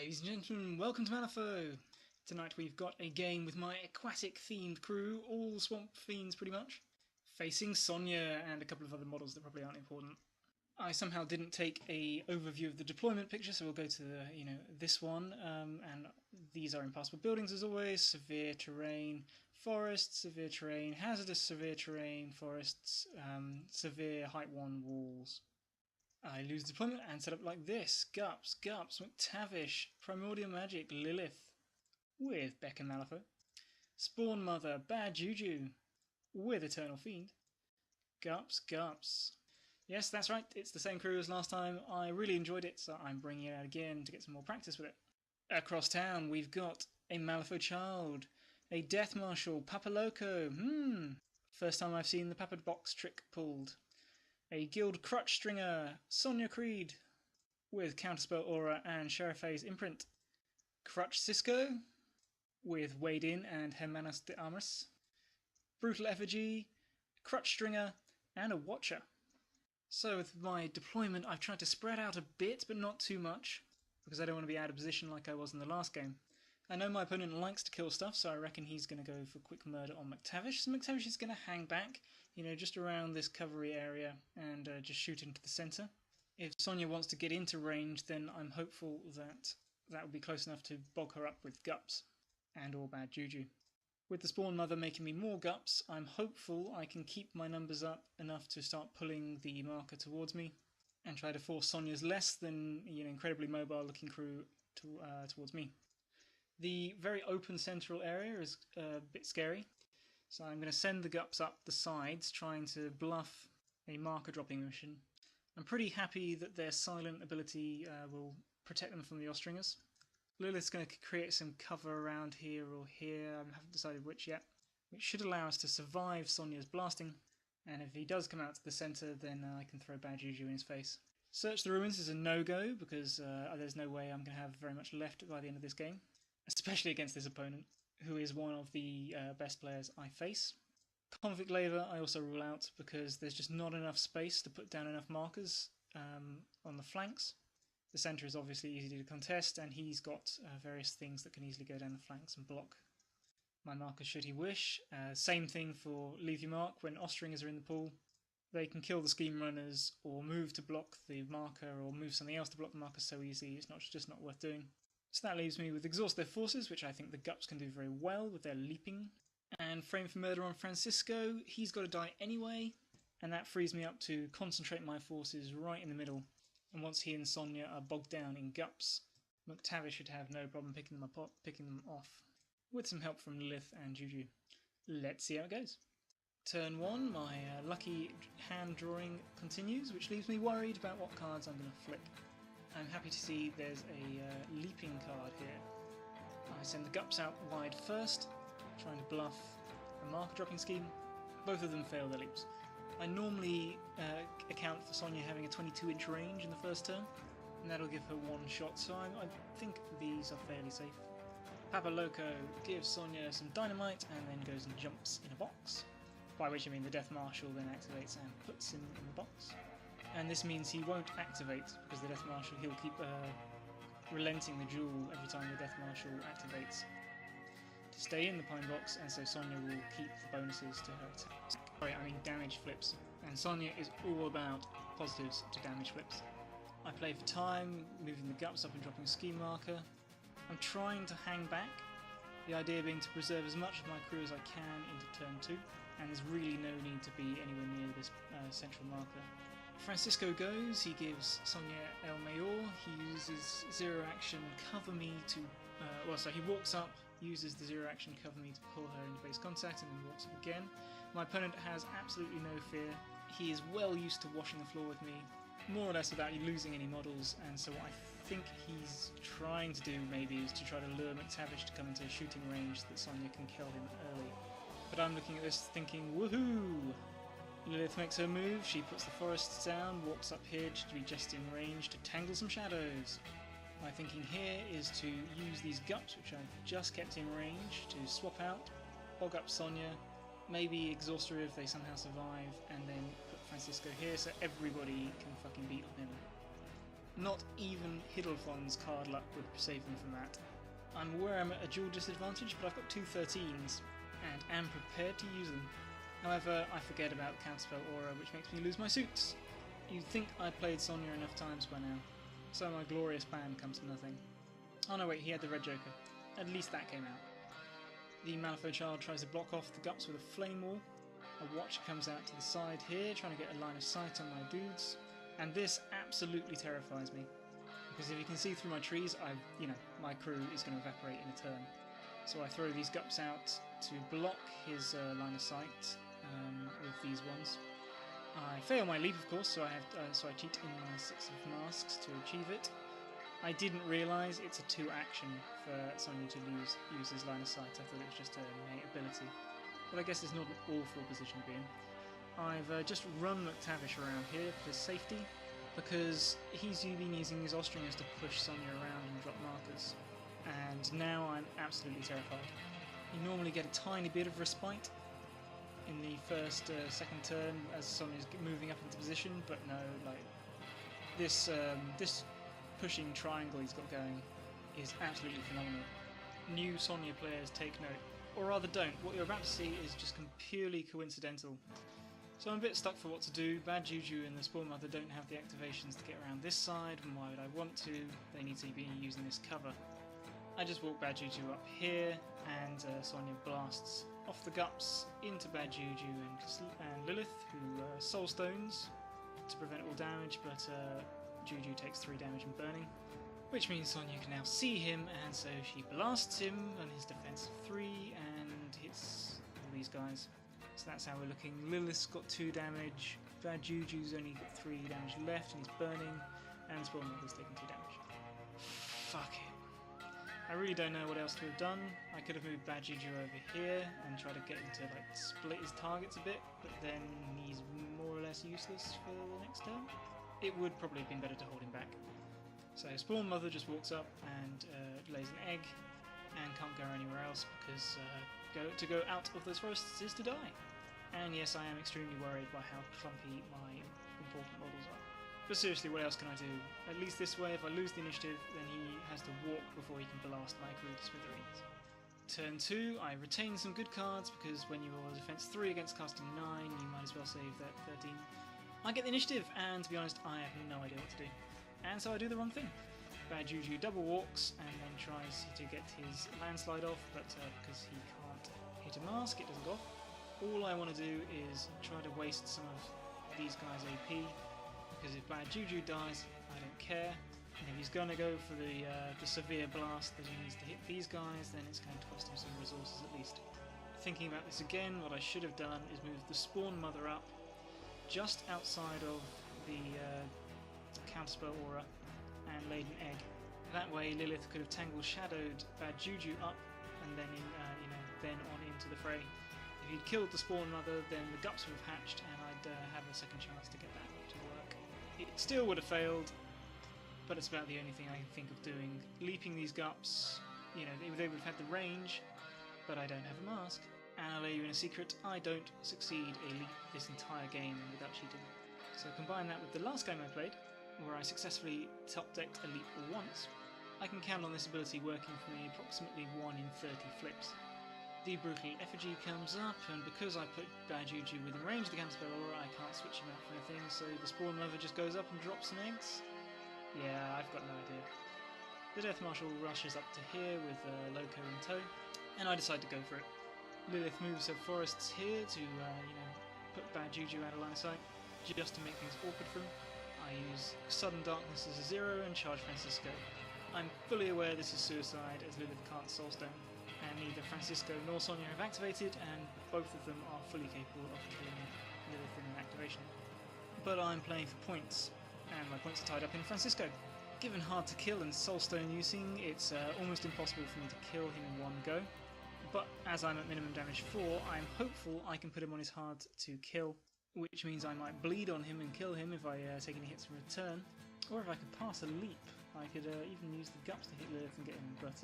Ladies and gentlemen, welcome to Malifaux! Tonight we've got a game with my aquatic-themed crew, all Swampfiends pretty much, facing Sonnia and a couple of other models that probably aren't important. I somehow didn't take a overview of the deployment picture, so we'll go to this one, and these are impassable buildings as always, severe terrain, forests, severe terrain, hazardous severe terrain, forests, severe height 1 walls. I lose deployment and set up like this. Gups, McTavish, Primordial Magic, Lilith, with Beck and Malifaux. Spawn Mother, Bad Juju, with Eternal Fiend. Gups. Yes, that's right, it's the same crew as last time. I really enjoyed it, so I'm bringing it out again to get some more practice with it. Across town, we've got a Malifaux child, a Death Marshal, Papa Loco, First time I've seen the Papa Box trick pulled. A Guild Crutch Stringer, Sonnia Creed, with Counterspell Aura and Sherife's Imprint. Crutch Cisco, with Wade In and Hermanos de Armas. Brutal Effigy, Crutch Stringer, and a Watcher. So with my deployment I've tried to spread out a bit, but not too much, because I don't want to be out of position like I was in the last game. I know my opponent likes to kill stuff, so I reckon he's going to go for quick murder on McTavish. So McTavish is going to hang back, just around this covery area and just shoot into the centre. If Sonnia wants to get into range, then I'm hopeful that that will be close enough to bog her up with Gups and or Bad Juju. With the Spawn Mother making me more Gups, I'm hopeful I can keep my numbers up enough to start pulling the marker towards me and try to force Sonnia's less than incredibly mobile looking crew towards me. The very open central area is a bit scary, so I'm going to send the Gups up the sides, trying to bluff a marker dropping mission. I'm pretty happy that their silent ability will protect them from the Ostringers. Lilith's going to create some cover around here or here, I haven't decided which yet, which should allow us to survive Sonnia's blasting, and if he does come out to the centre then I can throw Bad Juju in his face. Search the Ruins is a no-go, because there's no way I'm going to have very much left by the end of this game. Especially against this opponent, who is one of the best players I face. Convict Laver I also rule out, because there's just not enough space to put down enough markers on the flanks. The centre is obviously easy to contest, and he's got various things that can easily go down the flanks and block my markers should he wish. Same thing for Leave Your Mark when Ostringers are in the pool. They can kill the Scheme Runners, or move to block the marker, or move something else to block the marker so easy, it's just not worth doing. So that leaves me with Exhaust Their Forces, which I think the Gups can do very well with their leaping. And Frame for Murder on Francisco, he's got to die anyway, and that frees me up to concentrate my forces right in the middle. And once he and Sonnia are bogged down in Gups, McTavish should have no problem picking them off, with some help from Lilith and Juju. Let's see how it goes. Turn 1, my lucky hand drawing continues, which leaves me worried about what cards I'm going to flip. I'm happy to see there's a leaping card here. I send the Gups out wide first, trying to bluff a marker dropping scheme. Both of them fail their leaps. I normally account for Sonnia having a 22-inch range in the first turn, and that'll give her one shot, so I think these are fairly safe. Papa Loco gives Sonnia some dynamite and then goes and jumps in a box, by which I mean the Death Marshal then activates and puts him in the box. And this means he won't activate, because the Death Marshal, he'll keep relenting the duel every time the Death Marshal activates to stay in the Pine Box, and so Sonnia will keep the bonuses to her attacks. Sorry, I mean damage flips. And Sonnia is all about positives to damage flips. I play for time, moving the Gups up and dropping a scheme marker. I'm trying to hang back, the idea being to preserve as much of my crew as I can into turn 2, and there's really no need to be anywhere near this central marker. Francisco goes, he gives Sonnia El Mayor, he uses zero action cover me to, he walks up, uses the zero action cover me to pull her into base contact and then walks up again. My opponent has absolutely no fear, he is well used to washing the floor with me, more or less without losing any models, and so what I think he's trying to do maybe is to try to lure McTavish to come into a shooting range so that Sonnia can kill him early. But I'm looking at this thinking, woohoo! Lilith makes her move, she puts the forests down, walks up here to be just in range to tangle some shadows. My thinking here is to use these Gups, which I've just kept in range, to swap out, bog up Sonnia, maybe exhaust her if they somehow survive, and then put Francisco here so everybody can fucking beat on him. Not even Hiddlefond's card luck would save them from that. I'm aware I'm at a dual disadvantage, but I've got two 13s, and am prepared to use them. However, I forget about the counterspell aura, which makes me lose my suits. You'd think I'd played Sonnia enough times by now, so my glorious plan comes to nothing. Oh no wait, he had the red joker. At least that came out. The Malifaux child tries to block off the guts with a flame wall. A watcher comes out to the side here, trying to get a line of sight on my dudes. And this absolutely terrifies me. Because if you can see through my trees, my crew is going to evaporate in a turn. So I throw these gups out to block his line of sight with these ones. I fail my leap, of course, so I cheat in my 6 of masks to achieve it. I didn't realise it's a 2 action for Sonnia to use his line of sight. I thought it was just a innate ability. But I guess it's not an awful position to be in. I've just run McTavish around here for safety, because he's been using his Ostringers to push Sonnia around and drop markers. And now I'm absolutely terrified. You normally get a tiny bit of respite in the first, second turn as Sonnia's moving up into position, but no, like, this pushing triangle he's got going is absolutely phenomenal. New Sonnia players take note, or rather don't. What you're about to see is just purely coincidental. So I'm a bit stuck for what to do. Bad Juju and the Spawn Mother don't have the activations to get around this side, and why would I want to? They need to be using this cover. I just walk Bad Juju up here, and Sonnia blasts off the gups into Bad Juju and Lilith, who soul stones to prevent all damage, but Juju takes 3 damage and burning, which means Sonnia can now see him, and so she blasts him on his defense of 3 and hits all these guys. So that's how we're looking. Lilith's got 2 damage, Bad Juju's only got 3 damage left and he's burning, and Spawn Mother's taking 2 damage. Fuck it. I really don't know what else to have done. I could have moved Bad Juju over here and tried to get him to like split his targets a bit, but then he's more or less useless for the next turn. It would probably have been better to hold him back. So Spawn Mother just walks up and lays an egg and can't go anywhere else because to go out of those forests is to die. And yes, I am extremely worried by how clumpy my important models are. But seriously, what else can I do? At least this way, if I lose the initiative, then he has to walk before he can blast my crew to smithereens. Turn 2, I retain some good cards because when you roll a defense 3 against casting 9, you might as well save that 13. I get the initiative, and to be honest, I have no idea what to do. And so I do the wrong thing. Bad Juju double walks and then tries to get his landslide off, but because he can't hit a mask, it doesn't go off. All I want to do is try to waste some of these guys' AP, because if Bad Juju dies, I don't care. And if he's going to go for the severe blast that he needs to hit these guys, then it's going to cost him some resources at least. Thinking about this again, what I should have done is move the Spawn Mother up just outside of the counterspell aura and laid an egg. That way Lilith could have tangle shadowed Bad Juju up and then then on into the fray. If he'd killed the Spawn Mother, then the gups would have hatched and I'd have a second chance to get that to work. It still would have failed, but it's about the only thing I can think of doing. Leaping these gups, they would have had the range, but I don't have a mask. And I'll let you in a secret, I don't succeed a leap this entire game without cheating. So combine that with the last game I played, where I successfully top-decked a leap once, I can count on this ability working for me approximately 1 in 30 flips. The Brutal Effigy comes up, and because I put Bad Juju within range of the counterspell aura, I can't switch him out for anything, so the Spawn Mother just goes up and drops some eggs. Yeah, I've got no idea. The Death Marshal rushes up to here with Loco in tow, and I decide to go for it. Lilith moves her forests here to, put Bad Juju out of line of sight, just to make things awkward for him. I use Sudden Darkness as a 0 and charge Francisco. I'm fully aware this is suicide, as Lilith can't Soulstone, and neither Francisco nor Sonnia have activated, and both of them are fully capable of killing Lilith in an activation. But I'm playing for points, and my points are tied up in Francisco. Given hard to kill and Soulstone using, it's almost impossible for me to kill him in one go. But as I'm at minimum damage 4, I'm hopeful I can put him on his hard to kill, which means I might bleed on him and kill him if I take any hits in return. Or if I could pass a leap, I could even use the gups to hit Lilith and get him. But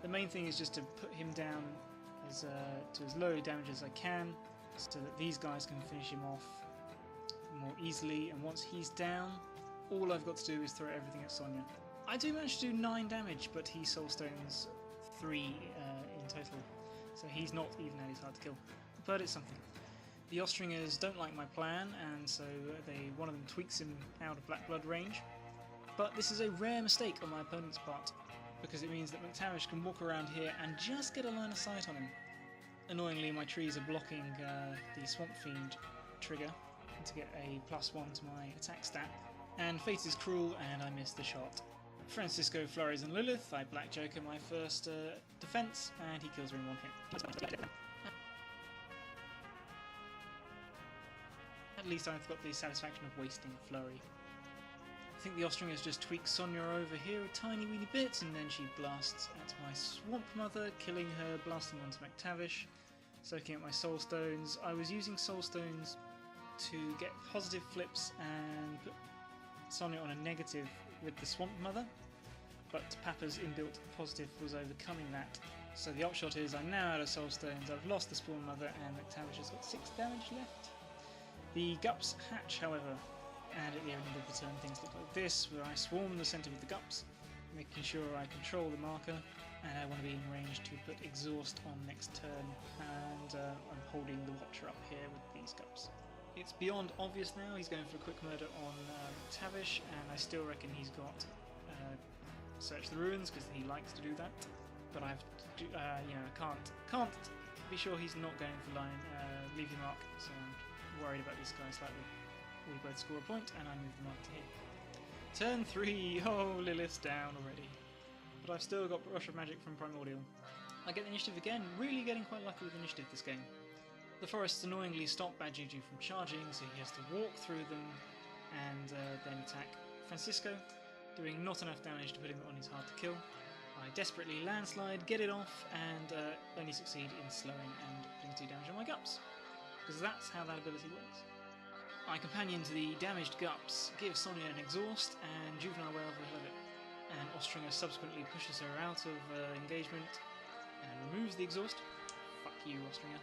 the main thing is just to put him down to as low damage as I can, so that these guys can finish him off more easily. And once he's down, all I've got to do is throw everything at Sonnia. I do manage to do 9 damage, but he soulstones 3 in total, so he's not even at his hard to kill, but it's something. The Ostringers don't like my plan, and so one of them tweaks him out of Black Blood range, but this is a rare mistake on my opponent's part, because it means that McTavish can walk around here and just get a line of sight on him. Annoyingly, my trees are blocking the Swampfiend trigger to get a +1 to my attack stat, and fate is cruel and I miss the shot. Francisco flurries and Lilith. I Black Joker my first defense, and he kills her in 1 hit. At least I've got the satisfaction of wasting a flurry. I think the Ostringers just tweak Sonnia over here a tiny weeny bit, and then she blasts at my Swamp Mother, killing her, blasting onto McTavish, soaking up my Soul Stones. I was using Soul Stones to get positive flips and put Sonnia on a negative with the Swamp Mother, but Papa's inbuilt positive was overcoming that. So the upshot is I'm now out of Soul Stones, I've lost the Spawn Mother, and McTavish has got 6 damage left. The Gups hatch, however, and at the end of the turn things look like this, where I swarm the centre with the Gups, making sure I control the marker, and I want to be in range to put Exhaust on next turn, and I'm holding the Watcher up here with these Gups. It's beyond obvious now, he's going for a quick murder on McTavish, and I still reckon he's got Search the Ruins, because he likes to do that, but I have to do, I can't be sure he's not going for Leave Your Mark, so I'm worried about this guy slightly. We both score a point, and I move the mark to here. Turn 3! Oh, Lilith's down already. But I've still got Rush of Magic from Primordial. I get the initiative again, really getting quite lucky with initiative this game. The forests annoyingly stop Bad Juju from charging, so he has to walk through them and then attack Francisco, doing not enough damage to put him on his hard to kill. I desperately landslide, get it off, and only succeed in slowing and putting 2 damage on my Gups, because that's how that ability works. I companion to the damaged Gups, give Sonnia an exhaust, and Juvenile will overheard it, and Ostringer subsequently pushes her out of engagement and removes the exhaust. Fuck you, Ostringer.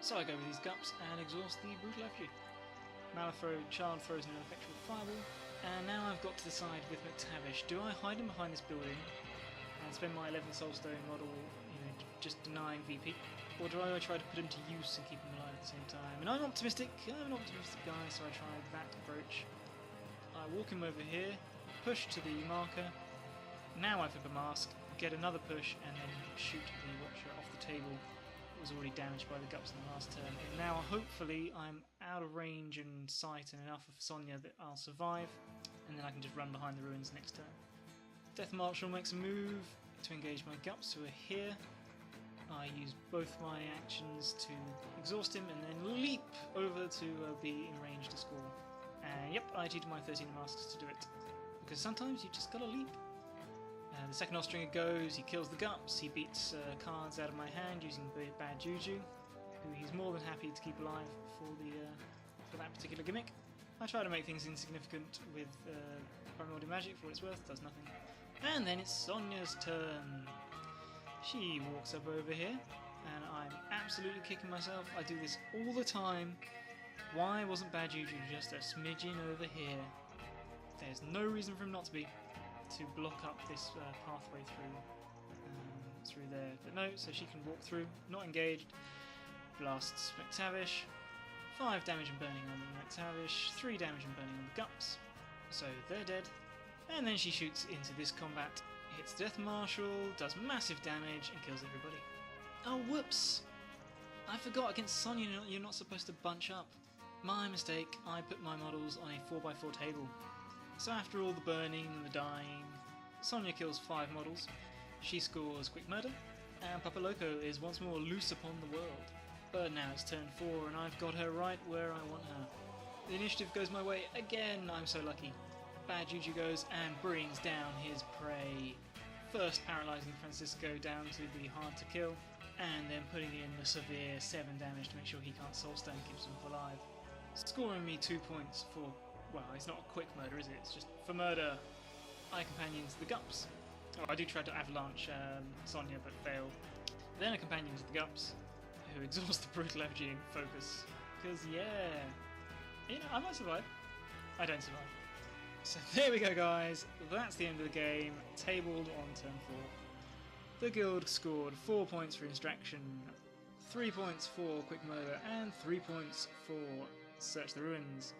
So I go with these Gups and exhaust the Brutal Effigy. Malifaux Child throws an ineffectual fireball, and now I've got to decide with McTavish, do I hide him behind this building and spend my 11th Soulstone model, just denying VP, or do I try to put him to use and keep him alive at the same time? And I'm an optimistic guy, so I try that approach. I walk him over here, push to the marker, now I flip a mask, get another push, and then shoot the Watcher off the table. It was already damaged by the Gups in the last turn, and now hopefully I'm out of range and sight and enough of Sonnia that I'll survive, and then I can just run behind the ruins next turn. Death Marshal makes a move to engage my Gups who are here. I use both my actions to exhaust him and then leap over to be in range to score. And yep, I cheated my 13 masks to do it, because sometimes you just gotta leap. The second Ostringer goes, he kills the Gups, he beats cards out of my hand using Bad Juju, who he's more than happy to keep alive for that particular gimmick. I try to make things insignificant with Primordial Magic for what it's worth, does nothing. And then it's Sonnia's turn. She walks up over here, and I'm absolutely kicking myself. I do this all the time. Why wasn't Bad Juju just a smidgen over here? There's no reason for him not to be, to block up this pathway through there. But no, so she can walk through, not engaged. Blasts McTavish. 5 damage and burning on McTavish, 3 damage and burning on the Gups. So they're dead. And then she shoots into this combat. Hits Death Marshal, does massive damage, and kills everybody. Oh, whoops! I forgot, against Sonnia you're not supposed to bunch up. My mistake, I put my models on a 4x4 table. So after all the burning and the dying, Sonnia kills 5 models, she scores Quick Murder, and Papa Loco is once more loose upon the world. But now it's turn 4 and I've got her right where I want her. The initiative goes my way again, I'm so lucky. Bad Juju goes and brings down his prey. First paralysing Francisco down to the hard to kill, and then putting in the severe 7 damage to make sure he can't soulstone and keeps himself alive. Scoring me 2 points for, well, it's not a quick murder, is it? It's just for murder. I companion to the Gups. Oh, I do try to avalanche Sonnia but fail. Then I companion to the Gups, who exhaust the Brutal Effigy and focus. Because, yeah, I might survive. I don't survive. So there we go, guys, that's the end of the game, tabled on turn 4. The guild scored 4 points for Extraction, 3 points for Quick Murder, and 3 points for Search the Ruins.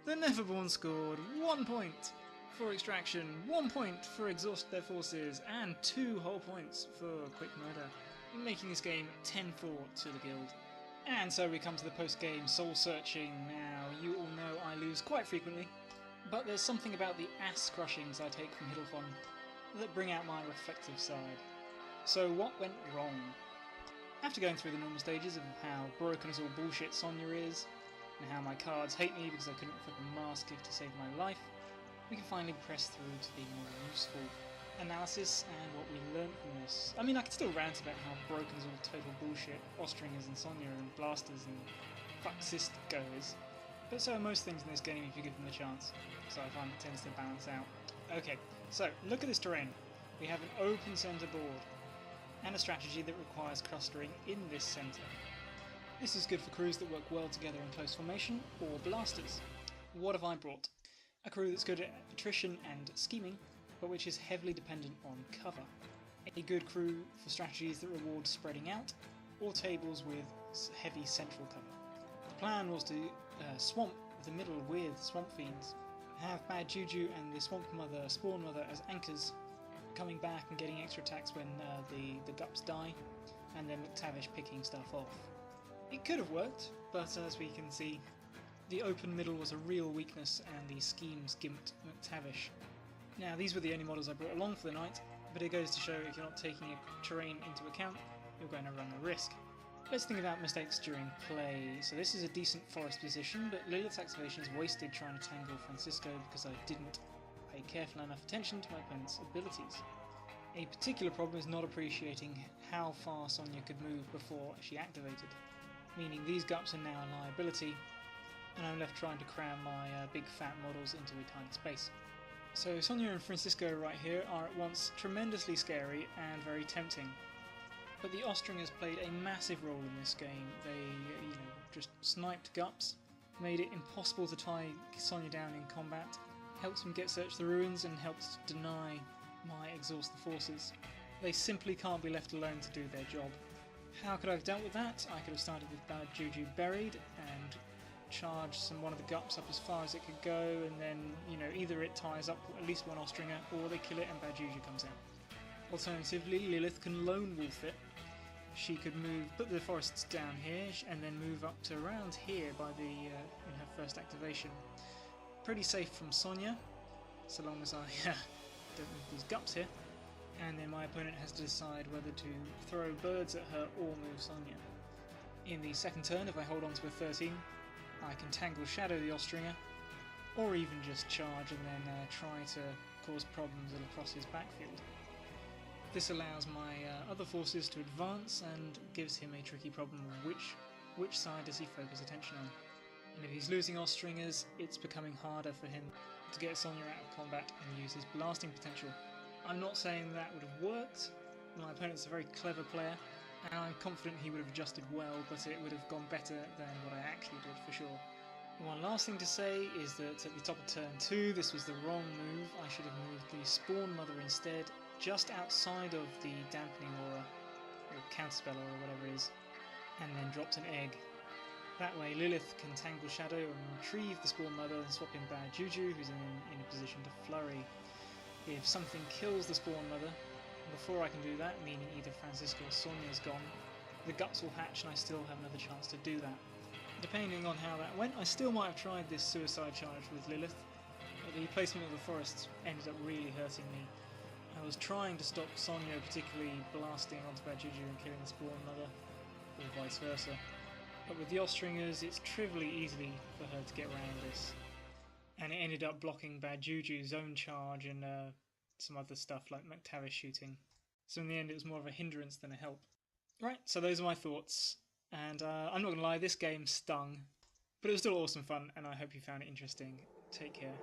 The Neverborn scored 1 point for Extraction, 1 point for Exhaust Their Forces, and 2 whole points for Quick Murder, making this game 10-4 to the guild. And so we come to the post-game soul searching. Now, you all know I lose quite frequently, but there's something about the ass crushings I take from Hiddlefon that bring out my reflective side. So what went wrong? After going through the normal stages of how broken as all bullshit Sonnia is, and how my cards hate me because I couldn't flip a mask gift to save my life, we can finally press through to the more useful analysis and what we learned from this. I mean, I could still rant about how broken is all total bullshit Ostringers and Sonnia and Blasters and fuck cyst goers, but so are most things in this game if you give them the chance, so I find it tends to balance out. Okay, so look at this terrain. We have an open centre board, and a strategy that requires clustering in this centre. This is good for crews that work well together in close formation, or blasters. What have I brought? A crew that's good at attrition and scheming, but which is heavily dependent on cover. A good crew for strategies that reward spreading out, or tables with heavy central cover. The plan was to swamp the middle with Swampfiends, have Bad Juju and the Swamp Mother, Spawn Mother as anchors, coming back and getting extra attacks when the gups die, and then McTavish picking stuff off. It could have worked, but as we can see, the open middle was a real weakness and the schemes gimped McTavish. Now, these were the only models I brought along for the night, but it goes to show if you're not taking a terrain into account, you're going to run a risk. Let's think about mistakes during play. So this is a decent forest position, but Lilith's activation is wasted trying to tangle Francisco because I didn't pay careful enough attention to my opponent's abilities. A particular problem is not appreciating how far Sonnia could move before she activated, meaning these gups are now a liability, and I'm left trying to cram my big fat models into a tiny space. So Sonnia and Francisco right here are at once tremendously scary and very tempting. But the Ostringers played a massive role in this game. They, just sniped gups, made it impossible to tie Sonnia down in combat, helped him get Search the Ruins, and helped deny my Exhaust the Forces. They simply can't be left alone to do their job. How could I have dealt with that? I could have started with Bad Juju buried and charged one of the gups up as far as it could go, and then, either it ties up at least one Ostringer, or they kill it and Bad Juju comes out. Alternatively, Lilith can lone wolf it. She could put the forests down here, and then move up to around here by in her first activation. Pretty safe from Sonnia, so long as I don't move these gups here. And then my opponent has to decide whether to throw birds at her or move Sonnia. In the second turn, if I hold on to a 13, I can Tangle Shadow the Ostringer, or even just charge and then try to cause problems across his backfield. This allows my other forces to advance and gives him a tricky problem of which side does he focus attention on. And if he's losing Ostringers, it's becoming harder for him to get Sonnia out of combat and use his blasting potential. I'm not saying that would have worked. My opponent's a very clever player, and I'm confident he would have adjusted well, but it would have gone better than what I actually did for sure. One last thing to say is that at the top of turn 2, this was the wrong move. I should have moved the Spawn Mother instead, just outside of the Dampening Aura, or Counterspell Aura, whatever it is, and then dropped an egg. That way Lilith can Tangle Shadow and retrieve the Spawn Mother and swap in Bad Juju, who's in a position to flurry. If something kills the Spawn Mother, before I can do that, meaning either Francisco or Sonnia's gone, the guts will hatch and I still have another chance to do that. Depending on how that went, I still might have tried this suicide charge with Lilith, but the placement of the forests ended up really hurting me. I was trying to stop Sonnia particularly blasting onto Bad Juju and killing the Spawn Mother, or vice versa. But with the Ostringers, it's trivially easy for her to get around this. And it ended up blocking Bad Juju's own charge and some other stuff like McTavish shooting. So in the end it was more of a hindrance than a help. Right, so those are my thoughts. And I'm not going to lie, this game stung. But it was still awesome fun, and I hope you found it interesting. Take care.